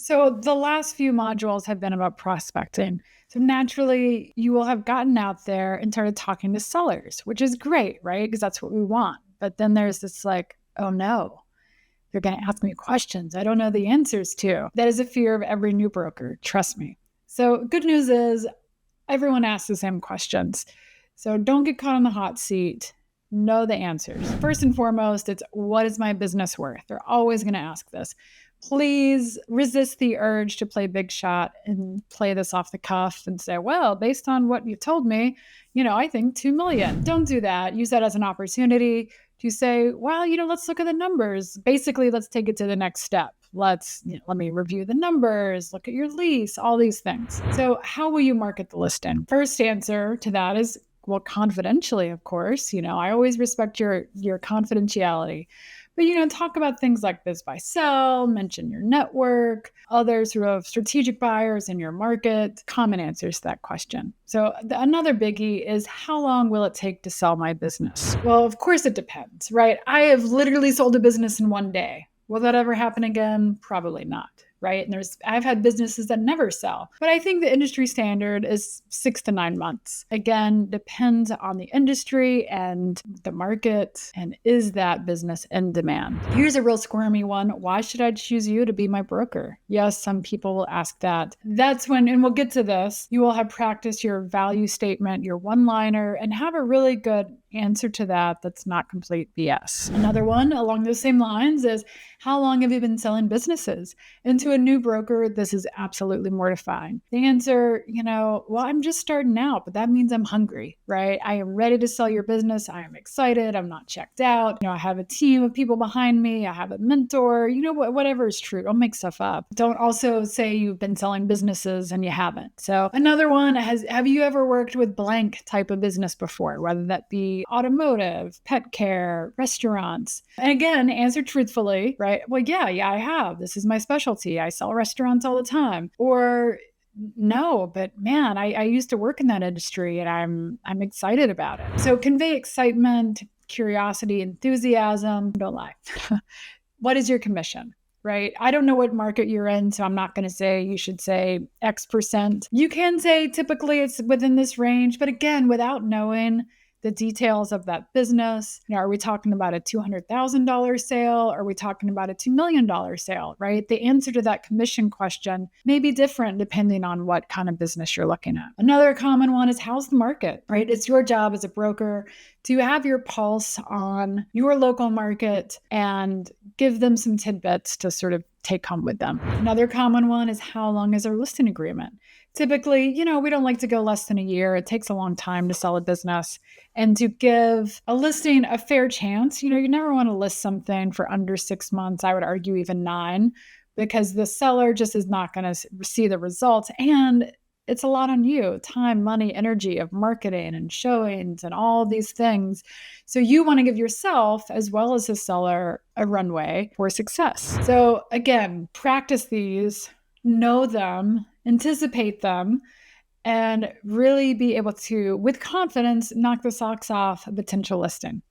So the last few modules have been about prospecting. So naturally, you will have gotten out there and started talking to sellers, which is great, right? Because that's what we want. But then there's this like, oh no, you're going to ask me questions I don't know the answers to. That is a fear of every new broker. Trust me. So good news is everyone asks the same questions. So don't get caught on the hot seat. Know the answers. First and foremost, it's what is my business worth? They're always going to ask this. Please resist the urge to play big shot and play this off the cuff and say, well, based on what you told me, I think 2 million. Don't do that. Use that as an opportunity to say, well, let's look at the numbers. Basically, let's take it to the next step. Let me review the numbers, look at your lease, all these things. So how will you market the listing? First answer to that is, well, confidentially, of course. I always respect your confidentiality. But, talk about things like biz buy sell, mention your network, others who have strategic buyers in your market, common answers to that question. So another biggie is, how long will it take to sell my business? Well, of course it depends, right? I have literally sold a business in one day. Will that ever happen again? Probably not. Right. And I've had businesses that never sell, but I think the industry standard is 6 to 9 months. Again, depends on the industry and the market. And is that business in demand? Here's a real squirmy one. Why should I choose you to be my broker? Yes, some people will ask that. That's when, and we'll get to this, you will have practiced your value statement, your one-liner, and have a really good answer to that that's not complete BS. Another one along those same lines is, how long have you been selling businesses? And to a new broker, this is absolutely mortifying. The answer, well, I'm just starting out, but that means I'm hungry, right? I am ready to sell your business. I am excited. I'm not checked out. I have a team of people behind me. I have a mentor, whatever is true. Don't make stuff up. Don't also say you've been selling businesses and you haven't. So another one, have you ever worked with blank type of business before, whether that be automotive, pet care, restaurants? And again, answer truthfully, right? Well, yeah, I have. This is my specialty. I sell restaurants all the time. Or no, but man, I used to work in that industry and I'm excited about it. So convey excitement, curiosity, enthusiasm. Don't lie. What is your commission? Right? I don't know what market you're in, so I'm not going to say you should say X percent. You can say typically it's within this range, but again, without knowing the details of that business. Are we talking about a $200,000 sale? Are we talking about a $2 million sale, right? The answer to that commission question may be different depending on what kind of business you're looking at. Another common one is, how's the market, right? It's your job as a broker to have your pulse on your local market and give them some tidbits to sort of take home with them. Another common one is, how long is our listing agreement? Typically, we don't like to go less than a year. It takes a long time to sell a business. And to give a listing a fair chance, you never want to list something for under 6 months. I would argue even 9, because the seller just is not going to see the results. And it's a lot on you, time, money, energy of marketing and showings and all these things. So you want to give yourself, as well as the seller, a runway for success. So again, practice these, know them, anticipate them, and really be able to, with confidence, knock the socks off a potential listing.